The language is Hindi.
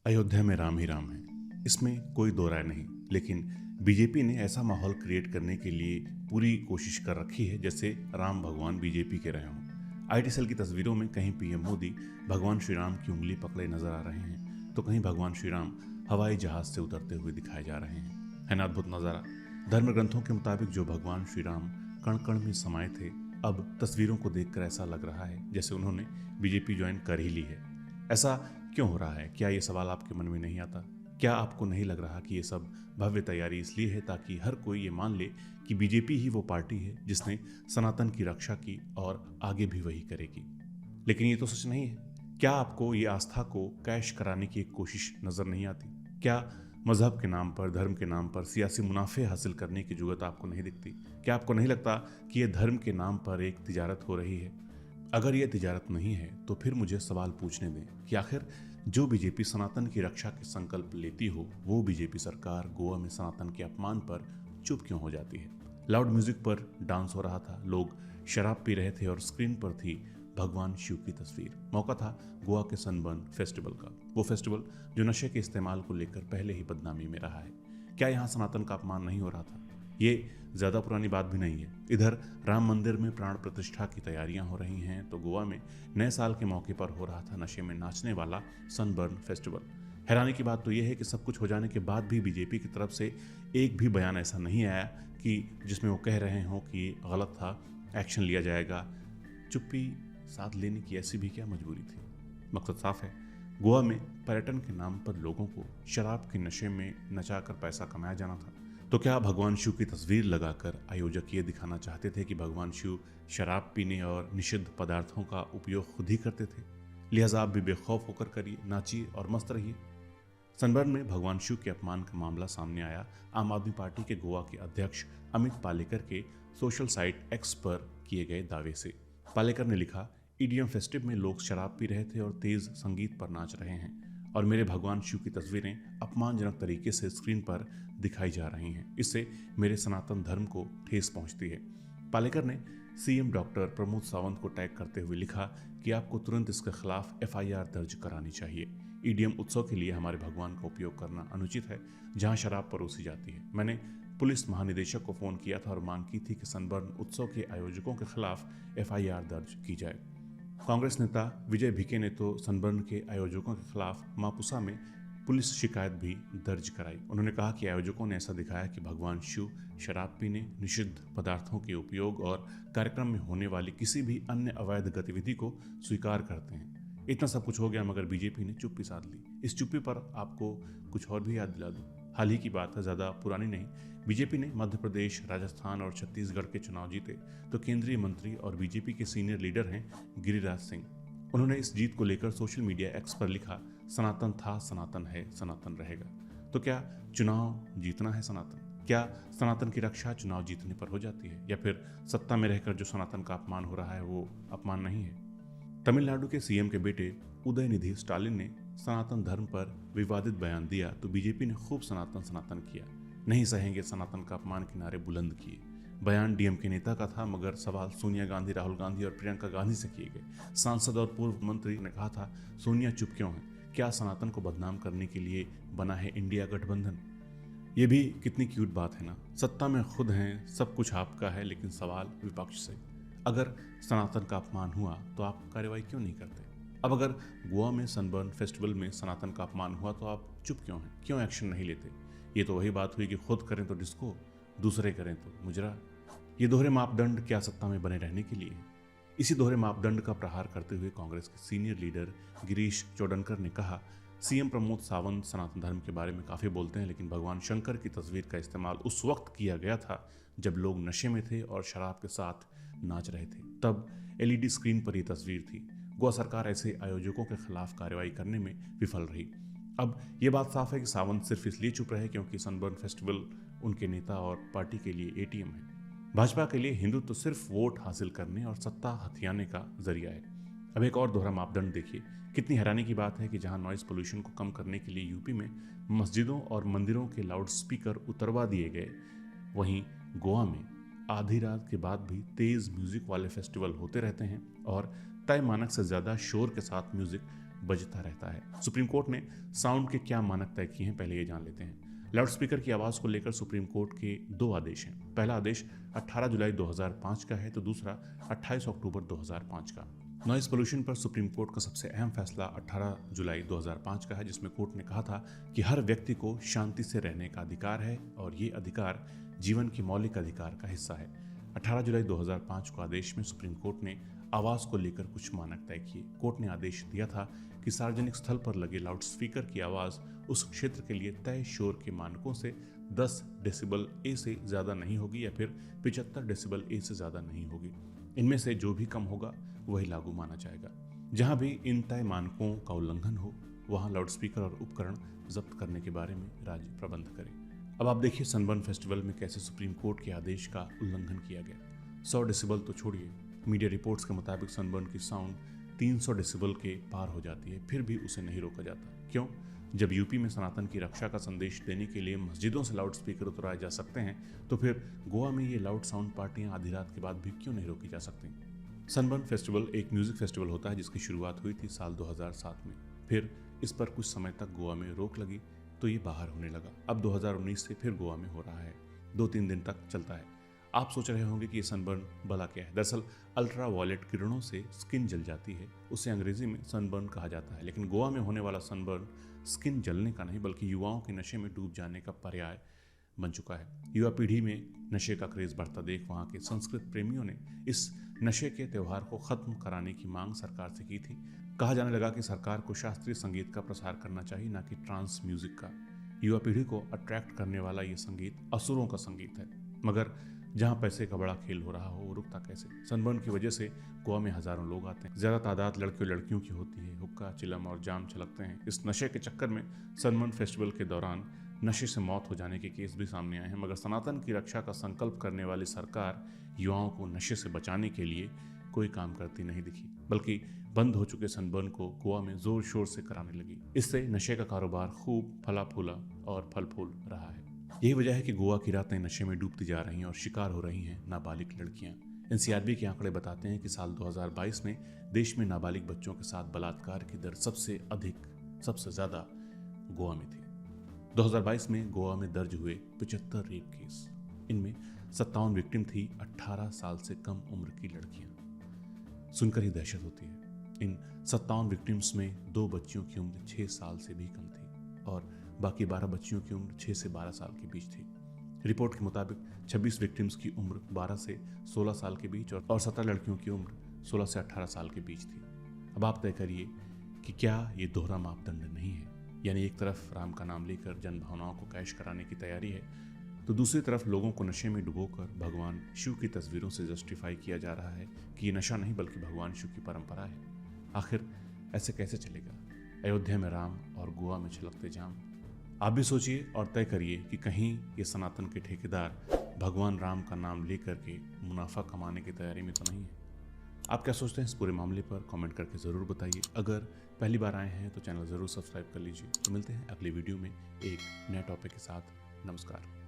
अयोध्या में राम ही राम है, इसमें कोई दो राय नहीं। लेकिन बीजेपी ने ऐसा माहौल क्रिएट करने के लिए पूरी कोशिश कर रखी है जैसे राम भगवान बीजेपी के रहे हों। आईटी सेल की तस्वीरों में कहीं पीएम मोदी भगवान श्री राम की उंगली पकड़े नजर आ रहे हैं, तो कहीं भगवान श्री राम हवाई जहाज से उतरते हुए दिखाए जा रहे हैं। है ना अद्भुत नजारा। धर्म ग्रंथों के मुताबिक जो भगवान श्री राम कण कण में समाये थे, अब तस्वीरों को देखकर ऐसा लग रहा है जैसे उन्होंने बीजेपी ज्वाइन कर ही ली है। ऐसा क्यों हो रहा है? क्या ये सवाल आपके मन में नहीं आता? क्या आपको नहीं लग रहा कि ये सब भव्य तैयारी इसलिए है ताकि हर कोई ये मान ले कि बीजेपी ही वो पार्टी है जिसने सनातन की रक्षा की और आगे भी वही करेगी? लेकिन ये तो सच नहीं है। क्या आपको ये आस्था को कैश कराने की एक कोशिश नजर नहीं आती? क्या मजहब के नाम पर, धर्म के नाम पर सियासी मुनाफे हासिल करने की जुगत आपको नहीं दिखती? क्या आपको नहीं लगता कि ये धर्म के नाम पर एक तिजारत हो रही है? अगर यह तिजारत नहीं है तो फिर मुझे सवाल पूछने दें कि आखिर जो बीजेपी सनातन की रक्षा के संकल्प लेती हो, वो बीजेपी सरकार गोवा में सनातन के अपमान पर चुप क्यों हो जाती है? लाउड म्यूजिक पर डांस हो रहा था, लोग शराब पी रहे थे और स्क्रीन पर थी भगवान शिव की तस्वीर। मौका था गोवा के सनबर्न फेस्टिवल का, वो फेस्टिवल जो नशे के इस्तेमाल को लेकर पहले ही बदनामी में रहा है। क्या यहाँ सनातन का अपमान नहीं हो रहा था? ये ज्यादा पुरानी बात भी नहीं है। इधर राम मंदिर में प्राण प्रतिष्ठा की तैयारियां हो रही हैं, तो गोवा में नए साल के मौके पर हो रहा था नशे में नाचने वाला सनबर्न फेस्टिवल। हैरानी की बात तो यह है कि सब कुछ हो जाने के बाद भी बीजेपी की तरफ से एक भी बयान ऐसा नहीं आया कि जिसमें वो कह रहे हों कि ये गलत था, एक्शन लिया जाएगा। चुप्पी साध लेने की ऐसी भी क्या मजबूरी थी? मकसद साफ है, गोवा में पर्यटन के नाम पर लोगों को शराब के नशे में नचाकर पैसा कमाया जाना था। तो क्या भगवान शिव की तस्वीर लगाकर आयोजक ये दिखाना चाहते थे कि भगवान शिव शराब पीने और निषिद्ध पदार्थों का उपयोग खुद ही करते थे, लिहाजा आप भी बेखौफ होकर करिए, नाचिए और मस्त रहिए? सनबर्न में भगवान शिव के अपमान का मामला सामने आया आम आदमी पार्टी के गोवा के अध्यक्ष अमित पालेकर के सोशल साइट एक्स पर किए गए दावे से। पालेकर ने लिखा, ईडीएम फेस्टिव में लोग शराब पी रहे थे और तेज संगीत पर नाच रहे हैं और मेरे भगवान शिव की तस्वीरें अपमानजनक तरीके से स्क्रीन पर दिखाई जा रही हैं। इससे मेरे सनातन धर्म को ठेस पहुंचती है। पालेकर ने सीएम डॉक्टर प्रमोद सावंत को टैग करते हुए लिखा कि आपको तुरंत इसके खिलाफ एफआईआर दर्ज करानी चाहिए। ईडीएम उत्सव के लिए हमारे भगवान का उपयोग करना अनुचित है जहां शराब परोसी जाती है। मैंने पुलिस महानिदेशक को फोन किया था और मांग की थी कि सनबर्न उत्सव के आयोजकों के खिलाफ एफआईआर दर्ज की जाए। कांग्रेस नेता विजय भिके ने तो सनबर्न के आयोजकों के खिलाफ मापुसा में पुलिस शिकायत भी दर्ज कराई। उन्होंने कहा कि आयोजकों ने ऐसा दिखाया कि भगवान शिव शराब पीने, निषिद्ध पदार्थों के उपयोग और कार्यक्रम में होने वाली किसी भी अन्य अवैध गतिविधि को स्वीकार करते हैं। इतना सब कुछ हो गया मगर बीजेपी ने चुप्पी साध ली। इस चुप्पी पर आपको कुछ और भी याद दिला दूं। हाल ही की बात है, ज़्यादा पुरानी नहीं। बीजेपी ने मध्य प्रदेश, राजस्थान और छत्तीसगढ़ के चुनाव जीते, तो केंद्रीय मंत्री और बीजेपी के सीनियर लीडर हैं गिरिराज सिंह। उन्होंने इस जीत को लेकर सोशल मीडिया एक्स पर लिखा, सनातन था, सनातन है, सनातन रहेगा। तो क्या चुनाव जीतना है सनातन? क्या सनातन की रक्षा चुनाव जीतने पर हो जाती है, या फिर सत्ता में रहकर जो सनातन का अपमान हो रहा है वो अपमान नहीं है? तमिलनाडु के सीएम के बेटे उदयनिधि स्टालिन ने सनातन धर्म पर विवादित बयान दिया तो बीजेपी ने खूब सनातन सनातन किया। नहीं सहेंगे सनातन का अपमान के नारे बुलंद किए। बयान डीएम के नेता का था मगर सवाल सोनिया गांधी, राहुल गांधी और प्रियंका गांधी से किए गए। सांसद और पूर्व मंत्री ने कहा था, सोनिया चुप क्यों है? क्या सनातन को बदनाम करने के लिए बना है इंडिया गठबंधन? ये भी कितनी क्यूट बात है ना। सत्ता में खुद हैं, सब कुछ आपका है, लेकिन सवाल विपक्ष से। अगर सनातन का अपमान हुआ तो आप कार्रवाई क्यों नहीं करते? अब अगर गोवा में सनबर्न फेस्टिवल में सनातन का अपमान हुआ तो आप चुप क्यों हैं? क्यों एक्शन नहीं लेते? ये तो वही बात हुई कि खुद करें तो डिस्को, दूसरे करें तो मुजरा। ये दोहरे मापदंड क्या सत्ता में बने रहने के लिए है? इसी दोहरे मापदंड का प्रहार करते हुए कांग्रेस के सीनियर लीडर गिरीश चोडनकर ने कहा, सीएम प्रमोद सावंत सनातन धर्म के बारे में काफी बोलते हैं, लेकिन भगवान शंकर की तस्वीर का इस्तेमाल उस वक्त किया गया था जब लोग नशे में थे और शराब के साथ नाच रहे थे। तब एलईडी स्क्रीन पर यह तस्वीर थी। गोवा सरकार ऐसे आयोजकों के खिलाफ कार्रवाई करने में विफल रही। अब यह बात साफ है कि सावंत सिर्फ इसलिए चुप रहे क्योंकि सनबर्न फेस्टिवल उनके नेता और पार्टी के लिए एटीएम है। भाजपा के लिए हिंदुत्व तो सिर्फ वोट हासिल करने और सत्ता हथियाने का जरिया है। अब एक और दोहरा मापदंड देखिए। कितनी हैरानी की बात है कि जहां नॉइज पोल्यूशन को कम करने के लिए यूपी में मस्जिदों और मंदिरों के लाउड स्पीकर उतरवा दिए गए, वहीं गोवा में आधी रात के बाद भी तेज म्यूजिक वाले फेस्टिवल होते रहते हैं और तय मानक से ज्यादा शोर के साथ म्यूजिक बजता रहता है। सुप्रीम कोर्ट ने साउंड के क्या मानक तय किए हैं, पहले ये जान लेते हैं। लाउडस्पीकर की आवाज़ को लेकर सुप्रीम कोर्ट के 2 आदेश हैं। पहला आदेश 18 जुलाई 2005 का है तो दूसरा 28 अक्टूबर 2005 का। नॉइज पोल्यूशन पर सुप्रीम कोर्ट का सबसे अहम फैसला 18 जुलाई 2005 का है, जिसमें कोर्ट ने कहा था कि हर व्यक्ति को शांति से रहने का अधिकार है और ये अधिकार जीवन के मौलिक अधिकार का हिस्सा है। 18 जुलाई 2005 को आदेश में सुप्रीम कोर्ट ने आवाज़ को लेकर कुछ मानक तय किए। कोर्ट ने आदेश दिया था कि सार्वजनिक स्थल पर लगे लाउडस्पीकर की आवाज़ उस क्षेत्र के लिए तय शोर के मानकों से 10 डेसिबल ए से ज़्यादा नहीं होगी या फिर 75 डेसिबल ए से ज़्यादा नहीं होगी। इनमें से जो भी कम होगा वही लागू माना जाएगा। जहां भी इन तय मानकों का उल्लंघन हो वहां लाउडस्पीकर और उपकरण जब्त करने के बारे में राज्य प्रबंध करे। अब आप देखिए सनबर्न फेस्टिवल में कैसे सुप्रीम कोर्ट के आदेश का उल्लंघन किया गया। 100 डेसिबल तो छोड़िए, मीडिया रिपोर्ट्स के मुताबिक सनबर्न की साउंड 300 डेसिबल के पार हो जाती है, फिर भी उसे नहीं रोका जाता। क्यों? जब यूपी में सनातन की रक्षा का संदेश देने के लिए मस्जिदों से लाउडस्पीकर उतराए जा सकते हैं, तो फिर गोवा में ये लाउड साउंड पार्टियां आधी रात के बाद भी क्यों नहीं रोकी जा सकती? सनबर्न फेस्टिवल एक म्यूजिक फेस्टिवल होता है जिसकी शुरुआत हुई थी साल 2007 में। फिर इस पर कुछ समय तक गोवा में रोक लगी तो ये बाहर होने लगा। अब 2019 से फिर गोवा में हो रहा है। 2-3 दिन तक चलता है। आप सोच रहे होंगे कि ये सनबर्न भला क्या है। दरअसल अल्ट्रा वायलेट किरणों से स्किन जल जाती है, उसे अंग्रेजी में सनबर्न कहा जाता है। लेकिन गोवा में होने वाला सनबर्न स्किन जलने का नहीं बल्कि युवाओं के नशे में डूब जाने का पर्याय बन चुका है। युवा पीढ़ी में नशे का क्रेज बढ़ता देख वहाँ के संस्कृत प्रेमियों ने इस नशे के त्यौहार को खत्म कराने की मांग सरकार से की थी। कहा जाने लगा कि सरकार को शास्त्रीय संगीत का प्रसार करना चाहिए, ना कि ट्रांस म्यूजिक का। युवा पीढ़ी को अट्रैक्ट करने वाला ये संगीत असुरों का संगीत है, मगर जहां पैसे का बड़ा खेल हो रहा हो वो रुकता कैसे? सनबर्न की वजह से गोवा में हजारों लोग आते हैं। ज्यादा तादाद लड़के और लड़कियों की होती है। हुक्का, चिलम और जाम छलकते हैं। इस नशे के चक्कर में सनबर्न फेस्टिवल के दौरान नशे से मौत हो जाने के केस भी सामने आए हैं। मगर सनातन की रक्षा का संकल्प करने वाली सरकार युवाओं को नशे से बचाने के लिए कोई काम करती नहीं दिखी, बल्कि बंद हो चुके सनबर्न को गोवा में जोर शोर से कराने लगी। इससे नशे का कारोबार खूब फला फूला और फल फूल रहा है। यही वजह है कि गोवा की रातें नशे में डूबती जा रही हैं और शिकार हो रही हैं नाबालिग लड़कियां। एनसीआरबी के आंकड़े बताते हैं कि साल 2022 में देश में नाबालिग बच्चों के साथ बलात्कार की दर सबसे ज्यादा गोवा में थी। 2022 में गोवा में दर्ज हुए 75 रेप केस, इनमें 57 विक्टिम थी 18 साल से कम उम्र की लड़कियां। सुनकर ही दहशत होती है। इन 57 विक्टिम्स में 2 बच्चियों की उम्र 6 साल से भी कम थी और बाकी 12 बच्चियों की उम्र 6 से 12 साल के बीच थी। रिपोर्ट के मुताबिक 26 विक्टिम्स की उम्र 12 से 16 साल के बीच और 17 लड़कियों की उम्र 16 से 18 साल के बीच थी। अब आप तय करिए कि क्या ये दोहरा मापदंड नहीं है? यानी एक तरफ राम का नाम लेकर जन भावनाओं को कैश कराने की तैयारी है, तो दूसरी तरफ लोगों को नशे में डुबोकर भगवान शिव की तस्वीरों से जस्टिफाई किया जा रहा है कि ये नशा नहीं बल्कि भगवान शिव की परंपरा है। आखिर ऐसे कैसे चलेगा? अयोध्या में राम और गोवा में छलकते जाम। आप भी सोचिए और तय करिए कि कहीं ये सनातन के ठेकेदार भगवान राम का नाम लेकर के मुनाफा कमाने की तैयारी में तो नहीं है। आप क्या सोचते हैं इस पूरे मामले पर? कमेंट करके ज़रूर बताइए। अगर पहली बार आए हैं तो चैनल ज़रूर सब्सक्राइब कर लीजिए। तो मिलते हैं अगले वीडियो में एक नए टॉपिक के साथ। नमस्कार।